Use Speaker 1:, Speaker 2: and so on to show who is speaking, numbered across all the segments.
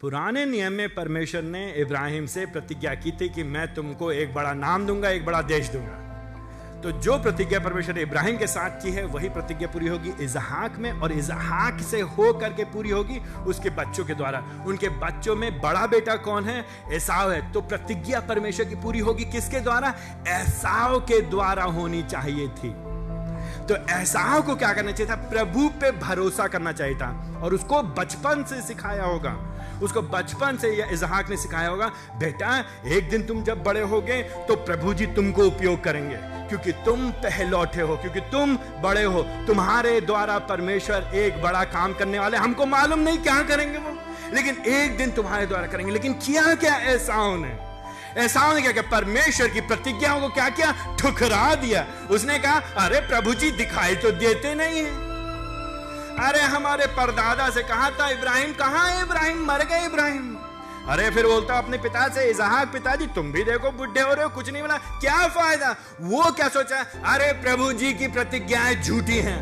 Speaker 1: पुराने नियम में परमेश्वर ने इब्राहिम से प्रतिज्ञा की थी कि मैं तुमको एक बड़ा नाम दूंगा, एक बड़ा देश दूंगा। तो जो प्रतिज्ञा परमेश्वर ने इब्राहिम के साथ की है वही प्रतिज्ञा पूरी होगी इसहाक में, और इसहाक से हो करके पूरी होगी उसके बच्चों के द्वारा। उनके बच्चों में बड़ा बेटा कौन है? एसाव है। तो प्रतिज्ञा परमेश्वर की पूरी होगी किसके द्वारा? एसाव के द्वारा होनी चाहिए थी। तो एसाव को क्या करना चाहिए था? प्रभु पे भरोसा करना चाहिए था, और उसको बचपन से सिखाया होगा। उसको बचपन से इसहाक ने सिखाया होगा, बेटा एक दिन तुम जब बड़े होगे तो प्रभु जी तुमको उपयोग करेंगे, क्योंकि तुम पहलौठे हो, क्योंकि तुम बड़े हो। तुम्हारे द्वारा परमेश्वर एक बड़ा काम करने वाले, हमको मालूम नहीं क्या करेंगे वो, लेकिन एक दिन तुम्हारे द्वारा करेंगे। लेकिन किया क्या एसाव ने? एसाव ने क्या किया? परमेश्वर की प्रतिज्ञाओं को क्या किया? ठुकरा दिया। उसने कहा, अरे प्रभु जी दिखाई तो देते नहीं है। अरे हमारे परदादा से कहा था इब्राहिम, कहां है इब्राहिम? मर गए इब्राहिम। अरे फिर बोलता अपने पिता से, इसहाक पिताजी तुम भी देखो बुढ़े हो रहे हो, कुछ नहीं मिला, क्या फायदा? वो क्या सोचा? अरे प्रभु जी की प्रतिज्ञाएं झूठी हैं,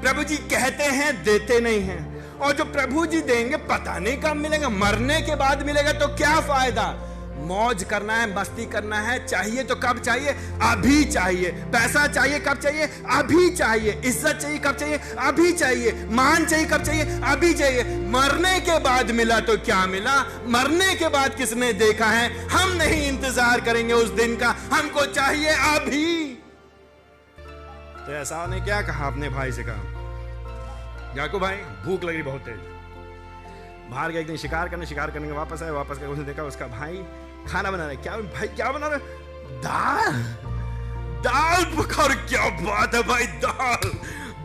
Speaker 1: प्रभु जी कहते हैं देते नहीं हैं, और जो प्रभु जी देंगे पता नहीं कब मिलेगा, मरने के बाद मिलेगा, तो क्या फायदा? मौज करना है, मस्ती करना है, चाहिए तो कब चाहिए? अभी चाहिए। पैसा चाहिए कब चाहिए? अभी चाहिए। इज्जत चाहिए कब चाहिए? अभी चाहिए। मान चाहिए कब चाहिए? अभी चाहिए। मरने के बाद मिला तो क्या मिला? मरने के बाद किसने देखा है? हम नहीं इंतजार करेंगे उस दिन का, हमको चाहिए अभी। तो ऐसा ने क्या कहा? अपने भाई से कहा, याकूब भाई भूख लग रही बहुत तेज। बाहर गया एक दिन शिकार करने के वापस आया, वापस गया, उसने देखा उसका भाई खाना बना रहा है। क्या भाई क्या बना रहा है? दाल पका। क्या बात है भाई,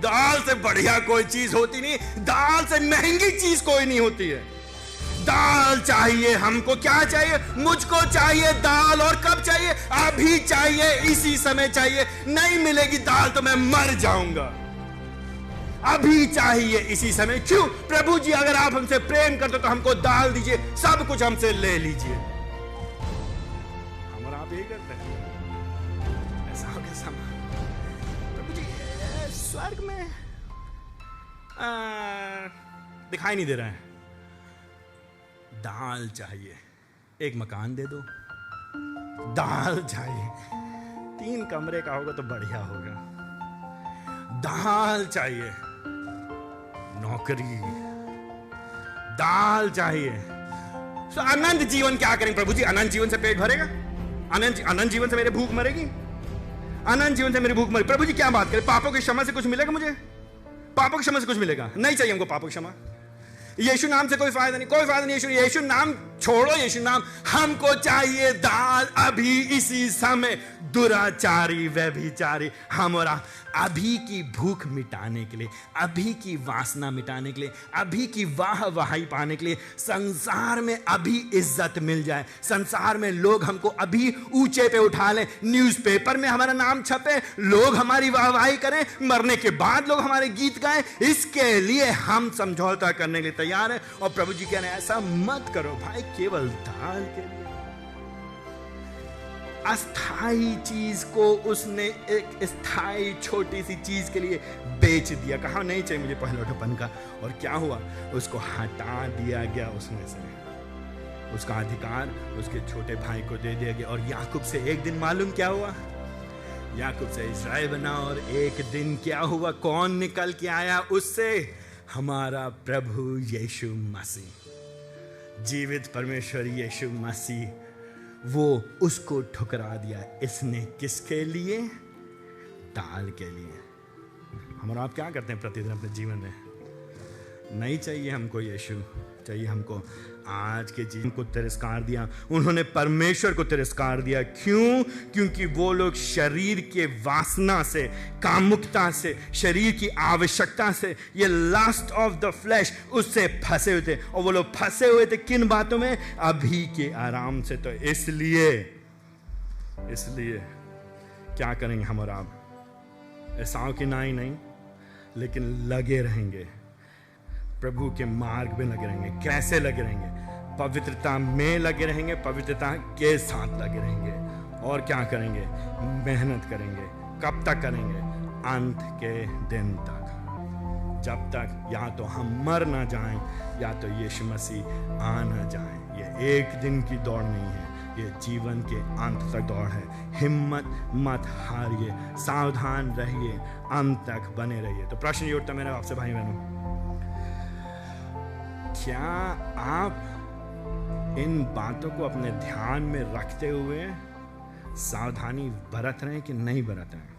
Speaker 1: दाल से बढ़िया कोई चीज होती नहीं, दाल से महंगी चीज कोई नहीं होती है। दाल चाहिए हमको। क्या चाहिए? मुझको चाहिए दाल। और कब चाहिए? अभी चाहिए, इसी समय चाहिए। नहीं मिलेगी दाल तो मैं मर जाऊंगा। अभी चाहिए, इसी समय। क्यों? प्रभु जी अगर आप हमसे प्रेम करते तो हमको दाल दीजिए, सब कुछ हमसे ले लीजिए। हम और आप यही करते हैं ऐसा के समान। प्रभु जी स्वर्ग में दिखाई नहीं दे रहा है, दाल चाहिए। एक मकान दे दो, दाल चाहिए। 3 कमरे का होगा तो बढ़िया होगा। दाल चाहिए। नौकरी, दाल चाहिए। तो अनंत जीवन क्या करेंगे प्रभु जी? अनंत जीवन से पेट भरेगा? अनंत जीवन से मेरे भूख मरेगी? अनंत जीवन से मेरी भूख मरेगी? प्रभु जी क्या बात करें? पापों की क्षमा से कुछ मिलेगा मुझे? पापों की क्षमा से कुछ मिलेगा? नहीं चाहिए हमको पापों की क्षमा। यीशु नाम से कोई फायदा नहीं, कोई फायदा नहीं। यीशु नाम छोड़ो, यीशु नाम। हमको चाहिए दाल अभी, इसी समय। दुराचारी, व्यभिचारी, हमरा अभी की भूख मिटाने के लिए, अभी की वासना मिटाने के लिए, अभी की वाहवाही पाने के लिए, संसार में अभी इज्जत मिल जाए, संसार में लोग हमको अभी ऊंचे पे उठा लें, न्यूज़पेपर में हमारा नाम छपे, लोग हमारी वाहवाही करें, मरने के बाद लोग हमारे गीत गाएं, इसके लिए हम समझौता करने के लिए तैयार हैं। और प्रभु जी कह रहे हैं ऐसा मत करो भाई, केवल दाल के लिए। अस्थाई चीज को उसने एक स्थायी छोटी सी चीज के लिए बेच दिया। कहा नहीं चाहिए मुझे पहलौठेपन का। और क्या हुआ? उसको हटा दिया गया उसमें से, उसका अधिकार उसके छोटे भाई को दे दिया गया। और याकूब से एक दिन मालूम क्या हुआ? याकूब से इस्राएल बना। और एक दिन क्या हुआ? कौन निकल के आया उससे? हमारा प्रभु यीशु मसीह, जीवित परमेश्वर यीशु मसीह। वो उसको ठुकरा दिया। इसने किसके लिए? दाल के लिए। हम और आप क्या करते हैं प्रतिदिन अपने जीवन में? नहीं चाहिए हमको यीशु, चाहिए हमको आज के जीवन को तिरस्कार दिया। उन्होंने परमेश्वर को तिरस्कार दिया। क्यों? क्योंकि वो लोग शरीर के वासना से, कामुकता से, शरीर की आवश्यकता से, ये लस्ट ऑफ द फ्लैश, उससे फंसे हुए थे। और वो लोग फंसे हुए थे किन बातों में? अभी के आराम से। तो इसलिए क्या करेंगे हम और आप? एसाव की नाई नहीं, लेकिन लगे रहेंगे प्रभु के मार्ग में, लगे रहेंगे। कैसे लगे रहेंगे? पवित्रता में लगे रहेंगे, पवित्रता के साथ लगे रहेंगे। और क्या करेंगे? मेहनत करेंगे। कब तक करेंगे? अंत के दिन तक। जब तक या तो हम मर ना जाएं या तो यीशु मसीह आ ना जाएं। ये एक दिन की दौड़ नहीं है, ये जीवन के अंत तक दौड़ है। हिम्मत मत हारिए, सावधान रहिए, अंत तक बने रहिए। तो प्रश्न ये उठता मेरे आपसे भाई बहनों, क्या आप इन बातों को अपने ध्यान में रखते हुए सावधानी बरत रहे हैं कि नहीं बरत रहे हैं?